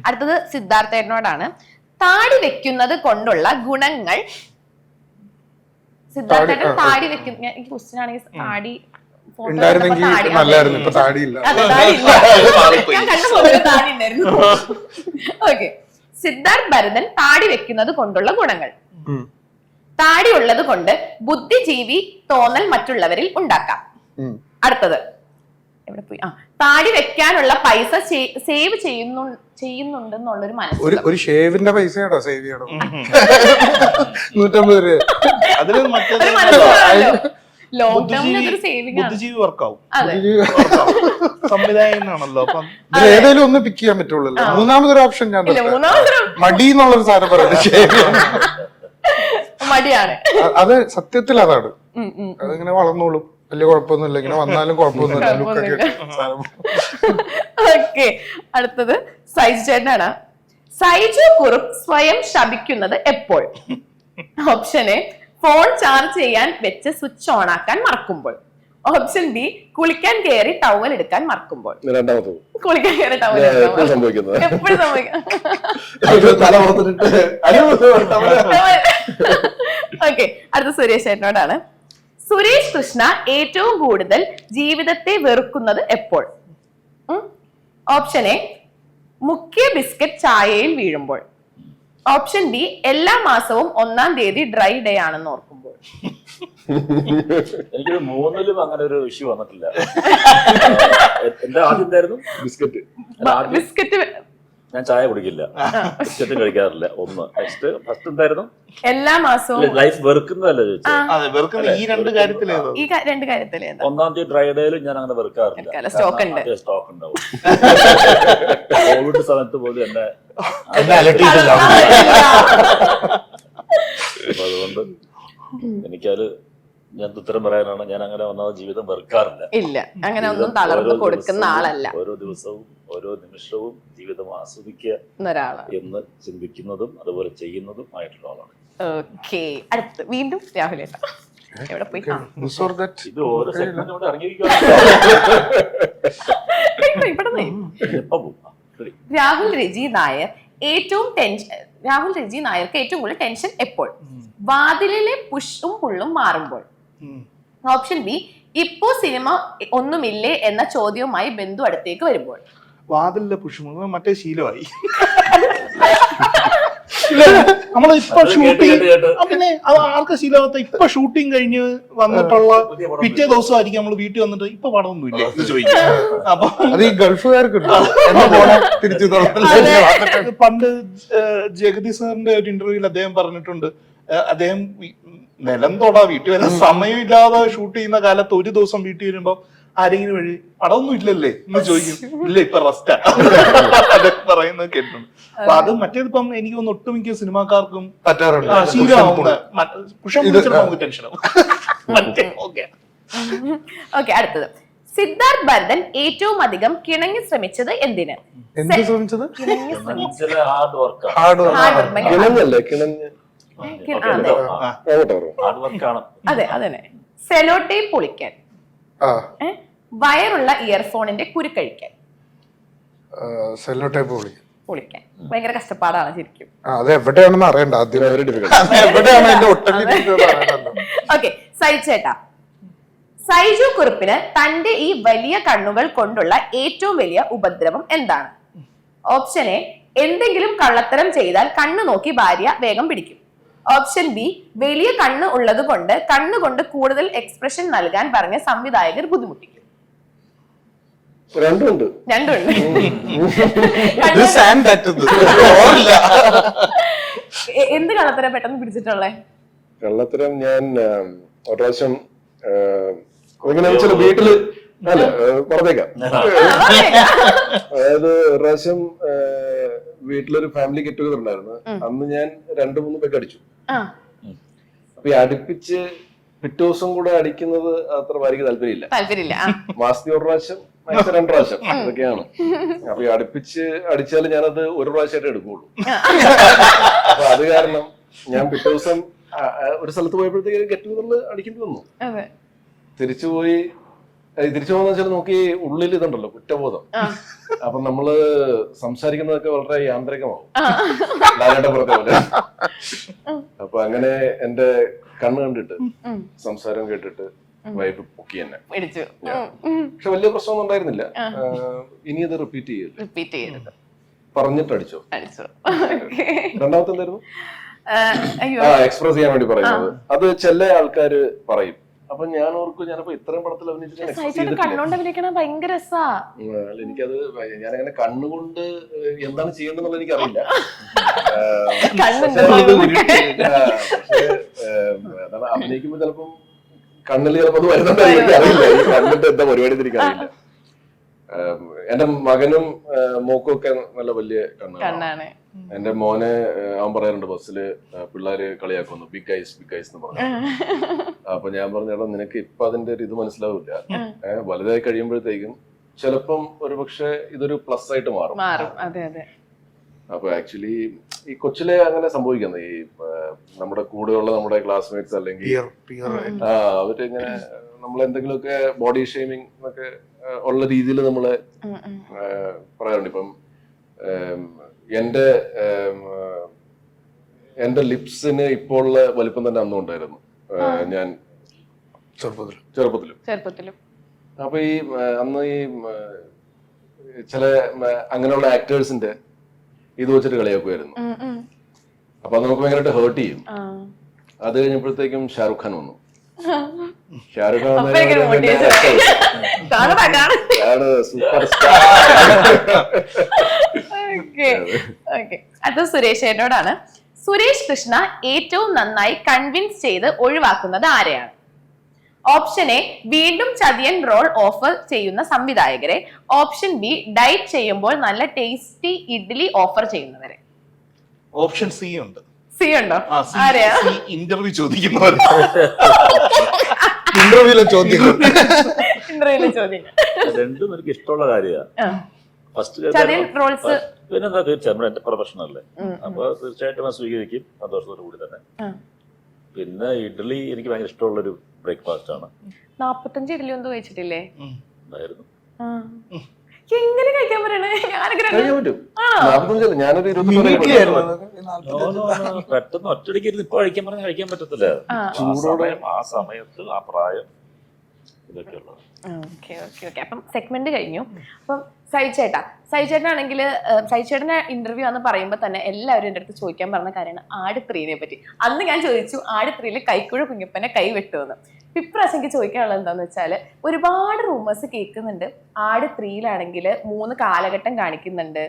അടുത്തത് സിദ്ധാർത്ഥേട്ടനോടാണ്. താടി വെക്കുന്നത് കൊണ്ടുള്ള ഗുണങ്ങൾ. സിദ്ധാർത്ഥേട്ടൻ താടി വെക്കുന്ന, എനിക്ക് ക്വസ്റ്റ്യൻ ആണെങ്കിൽ താടി ഓക്കെ. സിദ്ധാർത്ഥ് ഭരതൻ താടി വെക്കുന്നത് കൊണ്ടുള്ള ഗുണങ്ങൾ. താടി ഉള്ളത് കൊണ്ട് ബുദ്ധിജീവി തോന്നൽ മറ്റുള്ളവരിൽ ഉണ്ടാക്കാം. അടുത്തത് എവിടെ പോയി? താടി വെക്കാനുള്ള പൈസ സേവ് ചെയ്യുന്നുണ്ടെന്നുള്ളൊരു മനസ്സ്. ഒരു ഷേവിന്റെ പൈസ സേവ് ചെയ്യണോ? 150 രൂപ. ലോങ് ടേമിൽ സേവിംഗ് സംവിധായകനാണല്ലോ. ഏതെങ്കിലും ഒന്ന് പിക്ക് ചെയ്യാൻ പറ്റുള്ളൂ. മൂന്നാമതൊരു ഓപ്ഷൻ ഞാൻ മടി എന്നുള്ളൊരു സാധനം പറയുന്നത് മടിയാണ്. അത് സത്യത്തിൽ അതാണ്. അതിങ്ങനെ വളർന്നോളും, വലിയ കുഴപ്പമൊന്നുമില്ല. ഇങ്ങനെ വന്നാലും കുഴപ്പമൊന്നുമില്ല. ഓക്കെ. അടുത്തത് സൈജു ചേട്ടനാണ്. സൈജു കുറുപ്പ് സ്വയം ശപിക്കുന്നത് എപ്പോൾ? ഓപ്ഷൻ എ, ഫോൺ ചാർജ് ചെയ്യാൻ വെച്ച് സ്വിച്ച് ഓൺ ആക്കാൻ മറക്കുമ്പോൾ. ഓപ്ഷൻ ബി, കുളിക്കാൻ കയറി ടവൽ എടുക്കാൻ മറക്കുമ്പോൾ. കുളിക്കാൻ കയറി ടവൽ എപ്പോഴും സംഭവിക്കുന്നത്. ഓക്കെ. അടുത്ത സുരേഷ് ചേട്ടനോടാണ്. സുരേഷ് കൃഷ്ണ ഏറ്റവും കൂടുതൽ ജീവിതത്തെ വെറുക്കുന്നത് എപ്പോൾ? ഓപ്ഷൻ എ, മുഖ്യ ബിസ്ക്കറ്റ് ചായയിൽ വീഴുമ്പോൾ. ഓപ്ഷൻ ബി, എല്ലാ മാസവും 1-ാം തീയതി ഡ്രൈ ഡേ ആണെന്ന് ഓർക്കുമ്പോൾ. എനിക്കൊരു 3-ലും അങ്ങനെ ഒരു ഇഷ്യൂ വന്നിട്ടില്ല. എന്റെ ആദ്യം എന്തായിരുന്നു? ബിസ്ക്കറ്റ്. ഞാൻ ചായ കുടിക്കില്ല, ബിസ്ക്കറ്റും കഴിക്കാറില്ല. ഒന്ന്. ഫസ്റ്റ് എന്തായിരുന്നു? എല്ലാ മാസവും. ലൈഫ് വെറുക്കുന്നതല്ല ചോദിച്ചത്. ഈ രണ്ട് കാര്യത്തിലേ. 1-ാം തീയതി ഡ്രൈ ഡേയിലും ഞാൻ അങ്ങനെ വെറുക്കാറില്ല. സ്റ്റോക്ക് ഉണ്ടാവും. കോവിഡ് സമയത്ത് പോലും എന്നെ അതുകൊണ്ട് എനിക്കത് ഞാൻ ഉത്തരം പറയാനാണ്. ഞാൻ അങ്ങനെ ഒന്നാമത് ജീവിതം വെറുക്കാറില്ല. ഇല്ല, അങ്ങനെ ഒന്നും തളർന്നു കൊടുക്കുന്ന ആളല്ല. ഓരോ ദിവസവും ഓരോ നിമിഷവും ജീവിതം ആസ്വദിക്കുക എന്ന് ചിന്തിക്കുന്നതും അതുപോലെ ചെയ്യുന്നതും ആയിട്ടുള്ള ആളാണ്. ഓക്കെ. അടുത്ത് വീണ്ടും രാഹുൽ ഏട്ടാ. എവിടെ പോയി? ഇത് ഓരോ സെഗ്മെന്റ് കൊണ്ട് ഇറങ്ങിയിരിക്കുകയാണ്. രാഹുൽ രജി നായർക്ക് ഏറ്റവും കൂടുതൽ ടെൻഷൻ എപ്പോൾ? വാതിലിലെ പുഷും പുള്ളും മാറുമ്പോൾ. ഓപ്ഷൻ ബി, ഇപ്പോ സിനിമ ഒന്നുമില്ലേ എന്ന ചോദ്യവുമായി ബന്ധു അടുത്തേക്ക് വരുമ്പോൾ. വാതിലിലെ പുഷും മറ്റേ ശീലമായി. നമ്മളിപ്പോ ഷൂട്ടിംഗ്, പിന്നെ അത് ആർക്കും ശീലമാകത്ത. ഇപ്പൊ ഷൂട്ടിംഗ് കഴിഞ്ഞ് വന്നിട്ടുള്ള പിറ്റേ ദിവസമായിരിക്കും നമ്മൾ വീട്ടിൽ വന്നിട്ട് ഇപ്പൊ പടമൊന്നുമില്ലേ എന്ന് ചോദിക്കും. അപ്പൊ അത് ഈ ഗൾഫുകാർക്ക് പണ്ട് ജഗതി സാറിന്റെ ഒരു ഇന്റർവ്യൂവിൽ അദ്ദേഹം പറഞ്ഞിട്ടുണ്ട്, അദ്ദേഹം നിലം തൊടാ വീട്ടിൽ വരാൻ സമയമില്ലാതെ ഷൂട്ട് ചെയ്യുന്ന കാലത്ത് ഒരു ദിവസം വീട്ടിൽ വരുമ്പോ ആരെങ്കിലും വഴി പടമൊന്നും ഇല്ലല്ലേ എന്ന് ചോദിക്കും. ഇല്ല, ഇപ്പൊ റെസ്റ്റാ പറയുന്നത് കേട്ടിട്ടുണ്ട്. അപ്പൊ അത് മറ്റേതിപ്പം എനിക്ക് തോന്നുന്നു ഒട്ടുമിക്ക സിനിമാക്കാർക്കും പറ്റാറുണ്ട്. ഓക്കെ. അടുത്തത് സിദ്ധാർത്ഥ് ഭരതൻ ഏറ്റവും അധികം കിണങ്ങി ശ്രമിച്ചത് എന്തിന്? അതെ, അതന്നെ. സെലോ ടേപ്പ് പൊളിക്കാൻ, വയറുള്ള ഇയർഫോണിന്റെ കുരുക്കഴിക്കാൻ. സെല്ലോ ടേപ്പ് പൊളിക്കാൻ ഭയങ്കര കഷ്ടപ്പാടാണ് ശരിക്കും. അത് എവിടെയാണെന്ന് അറിയണ്ട ആദ്യം. ഓക്കെ. സൈജേട്ടാ, സൈജു കുറുപ്പിന് തന്റെ ഈ വലിയ കണ്ണുകൾ കൊണ്ടുള്ള ഏറ്റവും വലിയ ഉപദ്രവം എന്താണ്? ഓപ്ഷൻ എ, എന്തെങ്കിലും കള്ളത്തരം ചെയ്താൽ കണ്ണു നോക്കി ഭാര്യ വേഗം പിടിക്കും. ഓപ്ഷൻ ബി, വലിയ കണ്ണ് ഉള്ളത് കൊണ്ട് കണ്ണുകൊണ്ട് കൂടുതൽ എക്സ്പ്രഷൻ നൽകാൻ പറഞ്ഞ സംവിധായകർ ബുദ്ധിമുട്ടിക്കും. രണ്ടുണ്ട്. എന്ത് കള്ളത്തരം പെട്ടെന്ന് പിടിച്ചിട്ടുള്ളേ? കള്ളത്തരം ഞാൻ ഒരു പ്രാവശ്യം വീട്ടില് അല്ല പറഞ്ഞേക്കാം. അതായത് ഒരു പ്രാവശ്യം വീട്ടിലൊരു ഫാമിലി ഗെറ്റ് ടുഗദർ ഉണ്ടായിരുന്നു. അന്ന് ഞാൻ 2-3 പേക്ക് അടിച്ചു. അപ്പൊ ഈ അടുപ്പിച്ച് പിറ്റേ ദിവസം കൂടെ അടിക്കുന്നത് അത്ര ഭാര്യക്ക് താല്പര്യമില്ല. മാസത്തിൽ ഒരു പ്രാവശ്യം, 2 പ്രാവശ്യം ഇതൊക്കെയാണ്. അപ്പൊ ഈ അടുപ്പിച്ച് അടിച്ചാൽ ഞാനത് ഒരു പ്രാവശ്യമായിട്ട് എടുക്കുള്ളൂ. അപ്പൊ അത് കാരണം ഞാൻ പിറ്റേ ദിവസം ഒരു സ്ഥലത്ത് പോയപ്പോഴത്തേക്ക് ഗെറ്റ് ടുഗദറിൽ അടിക്കേണ്ടി വന്നു. തിരിച്ചുപോയി തിരിച്ചു പോകുന്ന വെച്ചാൽ നമുക്ക് ഈ ഉള്ളിൽ ഇതുണ്ടല്ലോ കുറ്റബോധം. അപ്പൊ നമ്മള് സംസാരിക്കുന്നതൊക്കെ വളരെ യാന്ത്രികമാവും, ലാലേട്ടൻ പറഞ്ഞ പോലെ. അപ്പൊ അങ്ങനെ എന്റെ കണ്ണ് കണ്ടിട്ട് സംസാരം കേട്ടിട്ട് വൈഫ് പൊക്കി തന്നെ. പക്ഷെ വലിയ പ്രശ്നമൊന്നും ഉണ്ടായിരുന്നില്ല. ഇനി ഇത് റിപ്പീറ്റ് ചെയ്യരുത് പറഞ്ഞിട്ട് അടിച്ചോ. രണ്ടാമത്തെ എന്തായിരുന്നു? എക്സ്പ്രസ് ചെയ്യാൻ വേണ്ടി പറയുന്നത്. അത് ചില ആൾക്കാര് പറയും. അപ്പൊ ഞാൻ ഓർക്കും, ഞാനിപ്പോ ഇത്രയും പടത്തിൽ ഭയങ്കര എനിക്കത് ഞാനങ്ങനെ കണ്ണുകൊണ്ട് എന്താണ് ചെയ്യേണ്ടതെന്നുള്ള എനിക്കറിയില്ല. അഭിനയിക്കുമ്പോ ചിലപ്പം കണ്ണിൽ ചിലപ്പോ അത് വരുന്നുണ്ടാവും, എനിക്കറിയില്ല. കണ്ണിട്ട് എന്താ പരിപാടി എനിക്കറിയില്ല. എന്റെ മകനും മോക്കും ഒക്കെ നല്ല വലിയ കണ്ണാണ്. എന്റെ മോനെ അവൻ പറയാറുണ്ട്, ബസ്സില് പിള്ളേര് കളിയാക്കുന്നു, ബിഗ് ഐസ് എന്ന് പറഞ്ഞു. അപ്പൊ ഞാൻ പറഞ്ഞ, നിനക്ക് ഇപ്പൊ അതിന്റെ ഒരു ഇത് മനസ്സിലാവില്ല, വലുതായി കഴിയുമ്പോഴത്തേക്കും ചിലപ്പം ഒരുപക്ഷെ ഇതൊരു പ്ലസ് ആയിട്ട് മാറും. അപ്പൊ ആക്ച്വലി ഈ കൊച്ചിലെ അങ്ങനെ സംഭവിക്കുന്നത്, ഈ നമ്മുടെ കൂടെയുള്ള നമ്മുടെ ക്ലാസ്മേറ്റ്സ് അല്ലെങ്കിൽ അവരിങ്ങനെ നമ്മളെന്തെങ്കിലുമൊക്കെ ബോഡി ഷെയ്മിങ് എന്നൊക്കെ ഉള്ള രീതിയിൽ നമ്മളെ പറയാറുണ്ട്. ഇപ്പം എന്റെ ലിപ്സിന് ഇപ്പോൾ ഉള്ള വലിപ്പം തന്നെ അന്നും ഉണ്ടായിരുന്നു ഞാൻ ചെറുപ്പത്തിലും. അപ്പൊ ഈ അന്ന് ഈ ചില അങ്ങനെയുള്ള ആക്ടേഴ്സിന്റെ ഇത് വെച്ചിട്ട് കളിയാക്കുമായിരുന്നു. അപ്പൊ അത് നമുക്ക് ഭയങ്കരമായിട്ട് ഹേർട്ട് ചെയ്യും. അത് കഴിഞ്ഞപ്പോഴത്തേക്കും ഷാറുഖ് ഖാൻ വന്നു. Shahrukh Khan super star. അത് സുരേഷ് ചേട്ടനോടാണ്. സുരേഷ് കൃഷ്ണ ഏറ്റവും നന്നായി കൺവിൻസ് ചെയ്ത് ഒഴിവാക്കുന്നത് ആരെയാണ്? ഓപ്ഷൻ എ, വീണ്ടും ചതിയൻ റോൾ ഓഫർ ചെയ്യുന്ന സംവിധായകരെ. ഓപ്ഷൻ ബി, ഡയറ്റ് ചെയ്യുമ്പോൾ നല്ല ടേസ്റ്റി ഇഡ്ഡലി ഓഫർ ചെയ്യുന്നവരെ. ഓപ്ഷൻ സി ഉണ്ട്. സി ഉണ്ടോ? ആരെയാ? ഇന്റർവ്യൂ ചോദിക്കുന്നവർ. ഇന്റർവ്യൂലെ ചോദ്യങ്ങൾ. രണ്ടും എനിക്ക് ഇഷ്ടമുള്ള കാര്യമാണ്. ഫസ്റ്റ് പിന്നെന്താ, തീർച്ചയായും എന്റെ പ്രൊഫഷൻ അല്ലേ, അപ്പൊ തീർച്ചയായിട്ടും ഞാൻ സ്വീകരിക്കും സന്തോഷത്തോടു കൂടി തന്നെ. പിന്നെ ഇഡ്ഡലി എനിക്ക് ഭയങ്കര ഇഷ്ടമുള്ളൊരു ബ്രേക്ക്ഫാസ്റ്റ് ആണ്. 45 ഇഡ്ഡലി ഒന്നും കഴിച്ചിട്ടില്ലേ? ഉണ്ടായിരുന്നു. എങ്ങനെ കഴിക്കാൻ പറയണേ? പെട്ടെന്ന് ഒറ്റടിക്ക് ഇരുന്ന് ഇപ്പൊ കഴിക്കാൻ പറഞ്ഞാൽ കഴിക്കാൻ പറ്റത്തില്ല. ആ സമയത്ത് ആ പ്രായം ഇതൊക്കെയുള്ളത്. അപ്പം സെഗ്മെന്റ് കഴിഞ്ഞു. അപ്പം സൈചേട്ടനാണെങ്കിൽ സൈചേട്ടന്റെ ഇന്റർവ്യൂ എന്ന് പറയുമ്പോൾ തന്നെ എല്ലാവരും എൻ്റെ അടുത്ത് ചോദിക്കാൻ പറഞ്ഞ കാര്യമാണ് ആട് 3നെ പറ്റി. അന്ന് ഞാൻ ചോദിച്ചു ആട് 3 കൈക്കുഴ കുഞ്ഞപ്പനെ കൈ വെട്ടുമെന്ന്. ഇപ്രാവശ്യം എനിക്ക് ചോദിക്കാനുള്ളത് എന്താന്ന് വെച്ചാൽ, ഒരുപാട് റൂമേഴ്സ് കേൾക്കുന്നുണ്ട്. ആട് 3 3 കാലഘട്ടം കാണിക്കുന്നുണ്ട്.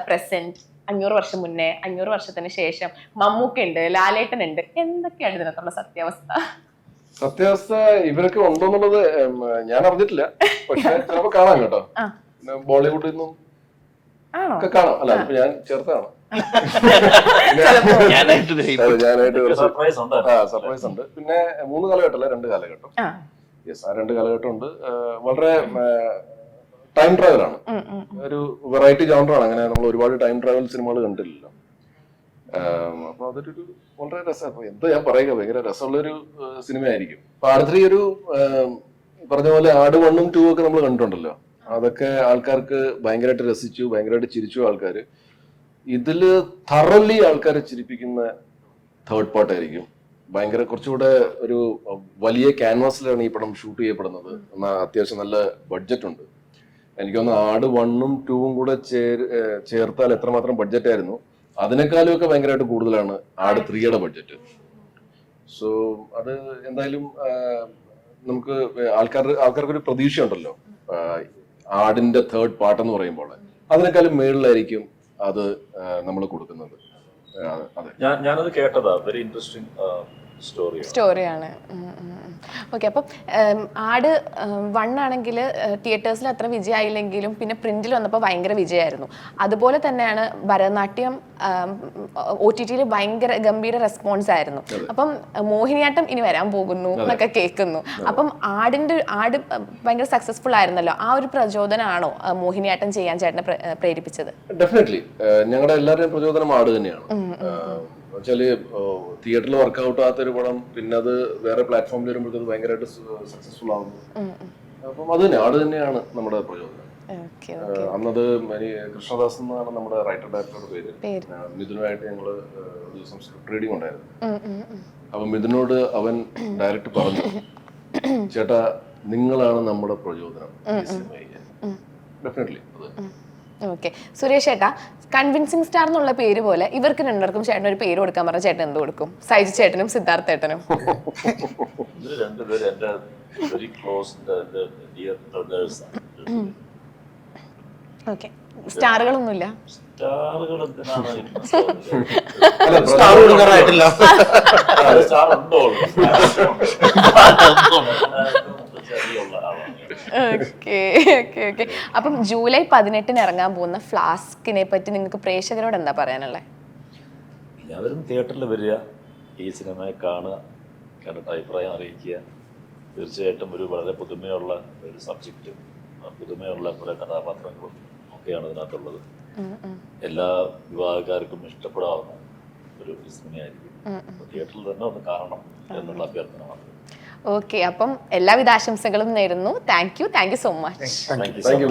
പ്രസന്റ്, 500 വർഷം മുന്നേ, 500 വർഷത്തിന് ശേഷം, മമ്മൂക്ക ഉണ്ട്, ലാലേട്ടൻ ഉണ്ട്. എന്തൊക്കെയാണ് ഇതിനകത്തുള്ള സത്യാവസ്ഥ? ഇവരൊക്കെ ഉണ്ടോന്നുള്ളത് ഞാൻ അറിഞ്ഞിട്ടില്ല. പക്ഷെ ചിലപ്പോ കാണാം കേട്ടോ. ബോളിവുഡിൽ നിന്നും ഒക്കെ കാണാം. അല്ല, ഇപ്പൊ ഞാൻ ചേർത്താണ്. സർപ്രൈസ് ഉണ്ട്. പിന്നെ 3 കാലഘട്ടം അല്ല, 2 കാലഘട്ടം. യെസ്, ആ 2 കാലഘട്ടം ഉണ്ട്. വളരെ ടൈം ട്രാവലാണ്, ഒരു വെറൈറ്റി ജോണറാണ്. അങ്ങനെ നമ്മൾ ഒരുപാട് ടൈം ട്രാവൽ സിനിമകൾ കണ്ടില്ലല്ലോ. അപ്പൊ അതൊരു വളരെ രസമാണ്. എന്താ ഞാൻ പറയുക, ഭയങ്കര രസമുള്ളൊരു സിനിമയായിരിക്കും. അപ്പൊ ആട് 3 ഒരു പറഞ്ഞ പോലെ ആട് 1ഉം 2 ഒക്കെ നമ്മൾ കണ്ടിട്ടുണ്ടല്ലോ. അതൊക്കെ ആൾക്കാർക്ക് ഭയങ്കരമായിട്ട് രസിച്ചു, ഭയങ്കരമായിട്ട് ചിരിച്ചു ആൾക്കാർ. ഇതില് തറലി ആൾക്കാരെ ചിരിപ്പിക്കുന്ന തേർഡ് പാർട്ടായിരിക്കും. ഭയങ്കര കുറച്ചുകൂടെ ഒരു വലിയ ക്യാൻവാസിലാണ് ഈ പടം ഷൂട്ട് ചെയ്യപ്പെടുന്നത്. അത്യാവശ്യം നല്ല ബഡ്ജറ്റ് ഉണ്ട്. എനിക്ക് തോന്നുന്നു ആട് 1ഉം 2ഉം കൂടെ ചേർത്താൽ എത്രമാത്രം ബഡ്ജറ്റ് ആയിരുന്നു, അതിനേക്കാളും ഒക്കെ ഭയങ്കരമായിട്ട് കൂടുതലാണ് ആട് 3യുടെ ബഡ്ജറ്റ്. സോ അത് എന്തായാലും നമുക്ക് ആൾക്കാർക്കൊരു പ്രതീക്ഷയുണ്ടല്ലോ, ആടിന്റെ തേർഡ് പാർട്ട് എന്ന് പറയുമ്പോൾ അതിനേക്കാളും മേളിലായിരിക്കും അത് നമ്മൾ കൊടുക്കുന്നത്. ഞാനത് കേട്ടതാ, വെരി ഇൻട്രസ്റ്റിംഗ് സ്റ്റോറിയാണ്. ഓക്കെ, അപ്പം ആട് 1 ആണെങ്കിൽ തിയേറ്റേഴ്സിൽ അത്ര വിജയമായില്ലെങ്കിലും പിന്നെ പ്രിന്റിൽ വന്നപ്പോൾ ഭയങ്കര വിജയമായിരുന്നു. അതുപോലെ തന്നെയാണ് ഭരതനാട്യം OTT ഭയങ്കര ഗംഭീര റെസ്പോൺസ് ആയിരുന്നു. അപ്പം മോഹിനിയാട്ടം ഇനി വരാൻ പോകുന്നു എന്നൊക്കെ കേൾക്കുന്നു. അപ്പം ആട് ഭയങ്കര സക്സസ്ഫുൾ ആയിരുന്നല്ലോ. ആ ഒരു പ്രചോദനമാണോ മോഹിനിയാട്ടം ചെയ്യാൻ ചേട്ടനെ പ്രേരിപ്പിച്ചത്? ഡെഫിനറ്റ്ലി ഞങ്ങളുടെ എല്ലാവരുടെയും പ്രചോദനം ആട് തന്നെയാണ്. വെച്ചാല് തിയേറ്ററിൽ വർക്ക്ഔട്ട് ആകാത്തൊരു പടം പിന്നെ അത് വേറെ പ്ലാറ്റ്ഫോമിൽ വരുമ്പോഴത്തേക്ക് ഭയങ്കരമായിട്ട് സക്സസ്ഫുൾ ആവുന്നു. അപ്പം അത് തന്നെയാണ് നമ്മുടെ പ്രചോദനം. ഓക്കെ അന്നത് കൃഷ്ണദാസ് എന്നാണ് നമ്മുടെ റൈറ്റർ ഡയറക്ടറുടെ പേര്. മിഥുനുമായിട്ട് ഞങ്ങള് ഒരു ദിവസം സ്ക്രിപ്റ്റ് റീഡിംഗ് ഉണ്ടായിരുന്നു. അപ്പൊ മിഥുനോട് അവൻ ഡയറക്റ്റ് പറഞ്ഞു, ചേട്ടാ നിങ്ങളാണ് നമ്മുടെ പ്രചോദനം ഈ സിനിമ ചെയ്യാൻ. ഡെഫിനറ്റ്ലി അത്. ഓക്കെ, സുരേഷ് ചേട്ടാ, കൺവിൻസിങ് സ്റ്റാർ എന്നുള്ള പേര് പോലെ ഇവർക്ക് രണ്ടുപേർക്കും ചേട്ടൻ ഒരു പേര് കൊടുക്കാൻ പറഞ്ഞ ചേട്ടൻ എന്ത് കൊടുക്കും? സൈജു ചേട്ടനും സിദ്ധാർത്ഥ ചേട്ടനും. ഇവര് രണ്ടുപേരും എന്റെ വെരി ക്ലോസ് ഡിയർ ബ്രദേഴ്സ് ആണ്. ഓക്കെ, സ്റ്റാറുകളൊന്നുമില്ല. സ്റ്റാറുകൾ എന്തിനാണ് സ്റ്റാർ കൊടുക്കാറായിട്ടില്ല. സ്റ്റാർ ഉണ്ടോ? ചെറിയുള്ള ആളാണ്. Okay okay okay. അപ്പം ജൂലൈ 18 ഇറങ്ങാൻ പോകുന്ന ഫ്ലാസ്കിനെ പറ്റി നിങ്ങൾക്ക് പ്രേക്ഷകരോട് എന്താ പറയാനുള്ളത്? എല്ലാവരും തിയേറ്ററിൽ വരിക, ഈ സിനിമയെ കാണുക, കണ്ടിട്ട് അഭിപ്രായം അറിയിക്കുക. തീർച്ചയായിട്ടും ഒരു വളരെ പുതുമയുള്ള ഒരു സബ്ജക്റ്റും പുതുമയുള്ള കുറേ കഥാപാത്രങ്ങളും ഒക്കെയാണ് ഇതിനകത്തുള്ളത്. എല്ലാ വിഭാഗക്കാർക്കും ഇഷ്ടപ്പെടാവുന്ന ഒരു സിനിമയായിരിക്കും. തിയേറ്ററിൽ തന്നെ ഒന്ന് കാണണം എന്നുള്ള അഭ്യർത്ഥന മാത്രം. ഓക്കെ, അപ്പം എല്ലാവിധ ആശംസകളും നേരുന്നു. Thank you so much. Thank you.